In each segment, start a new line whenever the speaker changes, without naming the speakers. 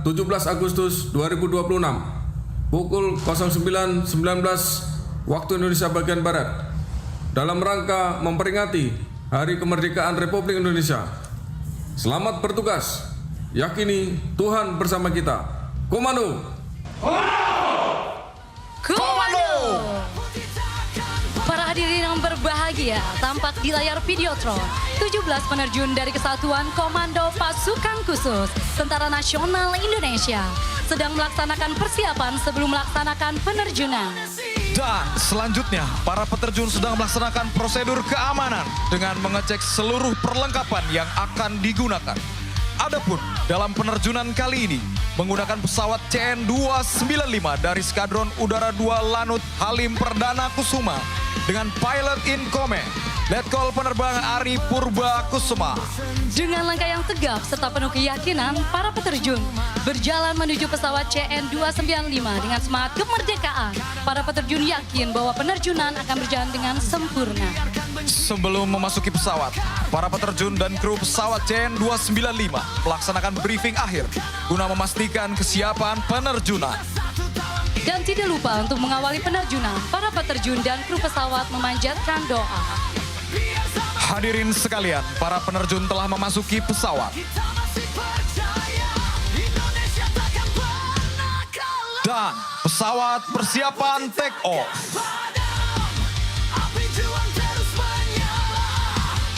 17 Agustus 2026 pukul 09.19 waktu Indonesia bagian Barat dalam rangka memperingati Hari Kemerdekaan Republik Indonesia. Selamat bertugas. Yakini Tuhan bersama kita. Komando.
Komando! Para hadirin yang berbahagia, tampak di layar Videotron 17 penerjun dari Kesatuan Komando Pasukan Khusus Tentara Nasional Indonesia sedang melaksanakan persiapan sebelum melaksanakan penerjunan.
Dan selanjutnya, para peterjun sedang melaksanakan prosedur keamanan dengan mengecek seluruh perlengkapan yang akan digunakan. Adapun dalam penerjunan kali ini menggunakan pesawat CN-295 dari Skadron Udara 2 Lanut Halim Perdana Kusuma dengan pilot in command Letkol Penerbang Ari Purba Kusuma.
Dengan langkah yang tegap serta penuh keyakinan, para peterjun berjalan menuju pesawat CN-295 dengan semangat kemerdekaan. Para peterjun yakin bahwa penerjunan akan berjalan dengan sempurna.
Sebelum memasuki pesawat, para peterjun dan kru pesawat CN-295 melaksanakan briefing akhir guna memastikan kesiapan penerjunan.
Dan tidak lupa untuk mengawali penerjunan, para peterjun dan kru pesawat memanjatkan doa.
Hadirin sekalian, para penerjun telah memasuki pesawat. Dan pesawat persiapan take off.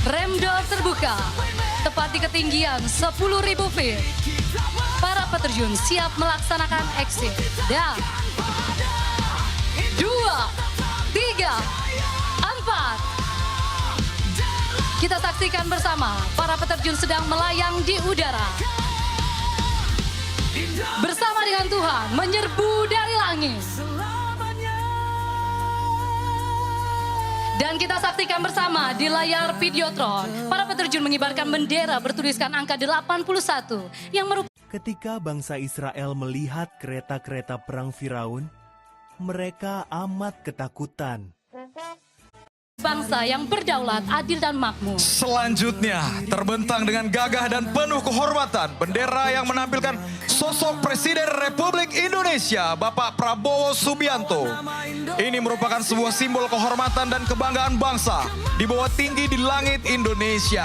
Rem door terbuka, tepat di ketinggian 10.000 feet. Para peterjun siap melaksanakan exit. Dan 2, 3, 4. Kita saksikan bersama, para peterjun sedang melayang di udara. Bersama dengan Tuhan, menyerbu dari langit. Dan kita saksikan bersama di layar Videotron, para peterjun mengibarkan bendera bertuliskan angka 81 yang merupakan...
Ketika bangsa Israel melihat kereta-kereta perang Firaun, mereka amat ketakutan.
Bangsa yang berdaulat, adil dan makmur.
Selanjutnya, terbentang dengan gagah dan penuh kehormatan, bendera yang menampilkan sosok Presiden Republik Indonesia, Bapak Prabowo Subianto. Ini merupakan sebuah simbol kehormatan dan kebanggaan bangsa di bawah tinggi di langit Indonesia.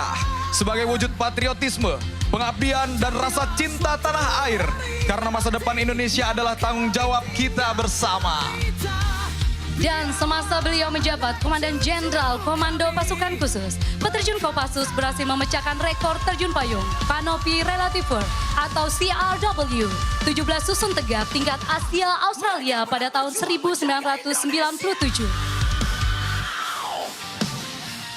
Sebagai wujud patriotisme, pengabdian dan rasa cinta tanah air. Karena masa depan Indonesia adalah tanggung jawab kita bersama.
Dan semasa beliau menjabat Komandan Jenderal Komando Pasukan Khusus, peterjun Kopassus berhasil memecahkan rekor terjun payung Kanopi Relativer atau CRW 17 susun tegak tingkat Asia Australia pada tahun 1997.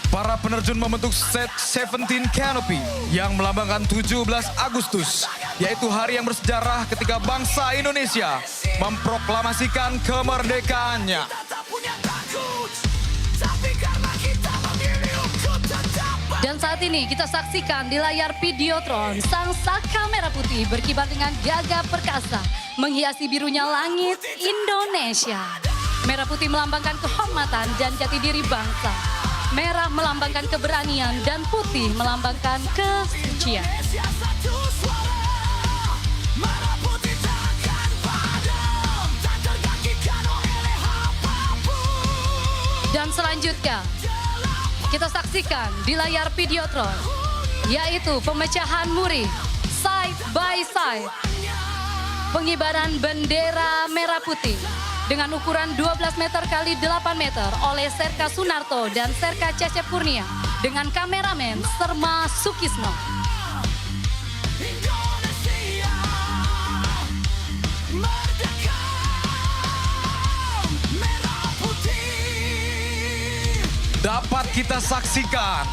Para penerjun membentuk set 17 Canopy yang melambangkan 17 Agustus, yaitu hari yang bersejarah ketika bangsa Indonesia memproklamasikan kemerdekaannya.
Dan saat ini kita saksikan di layar Videotron, sang saka merah putih berkibar dengan gagah perkasa, menghiasi birunya langit Indonesia. Merah putih melambangkan kehormatan dan jati diri bangsa. Merah melambangkan keberanian dan putih melambangkan kesucian. Dan selanjutnya kita saksikan di layar Videotron, yaitu pemecahan muri side by side. Pengibaran bendera merah putih dengan ukuran 12 meter kali 8 meter oleh Serka Sunarto dan Serka Cecep Kurnia dengan kameramen Serma Sukisno.
Dapat kita saksikan,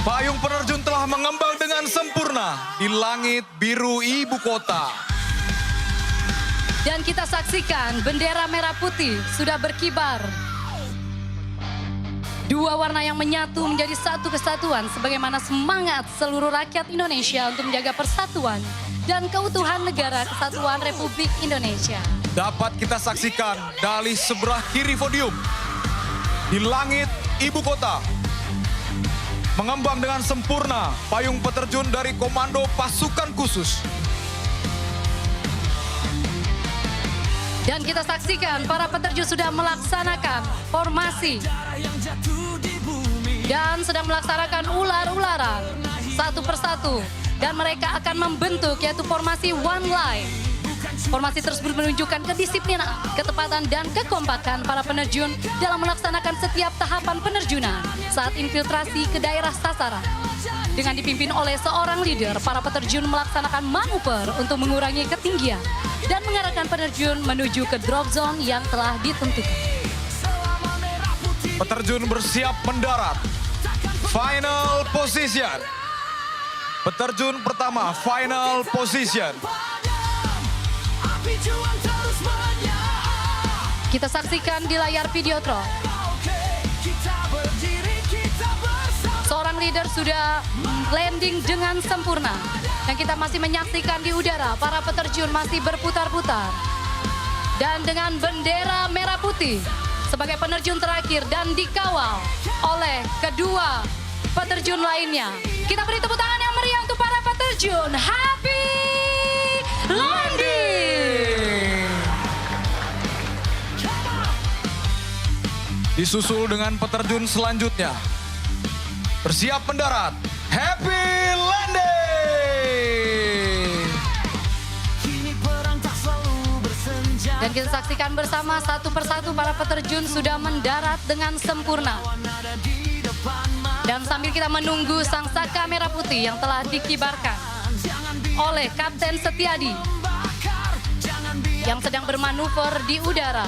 payung penerjun telah mengembang dengan sempurna di langit biru ibu kota.
Dan kita saksikan bendera merah putih sudah berkibar. Dua warna yang menyatu menjadi satu kesatuan sebagaimana semangat seluruh rakyat Indonesia untuk menjaga persatuan dan keutuhan negara kesatuan Republik Indonesia.
Dapat kita saksikan dari sebelah kiri podium di langit ibu kota mengembang dengan sempurna payung peterjun dari Komando Pasukan Khusus.
Dan kita saksikan para peterjun sudah melaksanakan formasi dan sedang melaksanakan ular-ularan satu persatu. Dan mereka akan membentuk yaitu formasi one line. Formasi tersebut menunjukkan kedisiplinan, ketepatan, dan kekompakan para penerjun dalam melaksanakan setiap tahapan penerjunan saat infiltrasi ke daerah sasaran. Dengan dipimpin oleh seorang leader, para peterjun melaksanakan manuver untuk mengurangi ketinggian dan mengarahkan penerjun menuju ke drop zone yang telah ditentukan.
Peterjun bersiap mendarat. Final position. Peterjun pertama, final position.
Kita saksikan di layar Videotron. Seorang leader sudah landing dengan sempurna. Dan kita masih menyaksikan di udara, para peterjun masih berputar-putar. Dan dengan bendera merah putih sebagai penerjun terakhir dan dikawal oleh kedua peterjun lainnya. Kita beri tepuk tangan yang meriah untuk para peterjun. Happy landing!
Disusul dengan peterjun selanjutnya. Bersiap mendarat. Happy landing!
Dan kita saksikan bersama satu persatu para peterjun sudah mendarat dengan sempurna. Dan sambil kita menunggu sang saka merah putih yang telah dikibarkan oleh Kapten Setiadi yang sedang bermanuver di udara,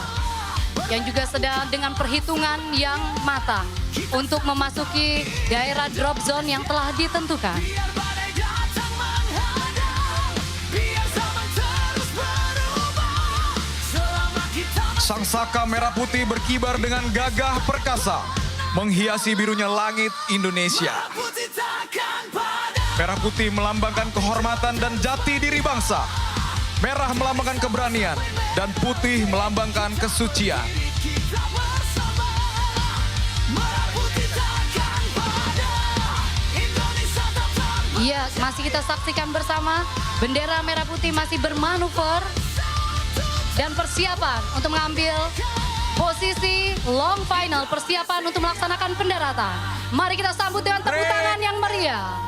yang juga sedang dengan perhitungan yang matang untuk memasuki daerah drop zone yang telah ditentukan.
Sang saka merah putih berkibar dengan gagah perkasa, menghiasi birunya langit Indonesia. Merah putih melambangkan kehormatan dan jati diri bangsa. Merah melambangkan keberanian dan putih melambangkan kesucian.
Iya, masih kita saksikan bersama bendera merah putih masih bermanuver dan persiapan untuk mengambil posisi long final, persiapan untuk melaksanakan pendaratan. Mari kita sambut dengan tepuk tangan yang meriah.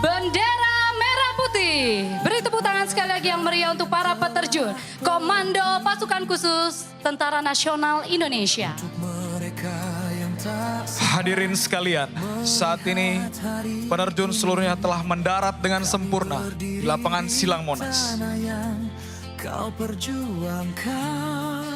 Bendera merah putih. Beri tepuk tangan sekali lagi yang meriah untuk para peterjun Komando Pasukan Khusus Tentara Nasional Indonesia.
Hadirin sekalian, saat ini penerjun seluruhnya telah mendarat dengan sempurna di lapangan Silang Monas.
Kau perjuangkan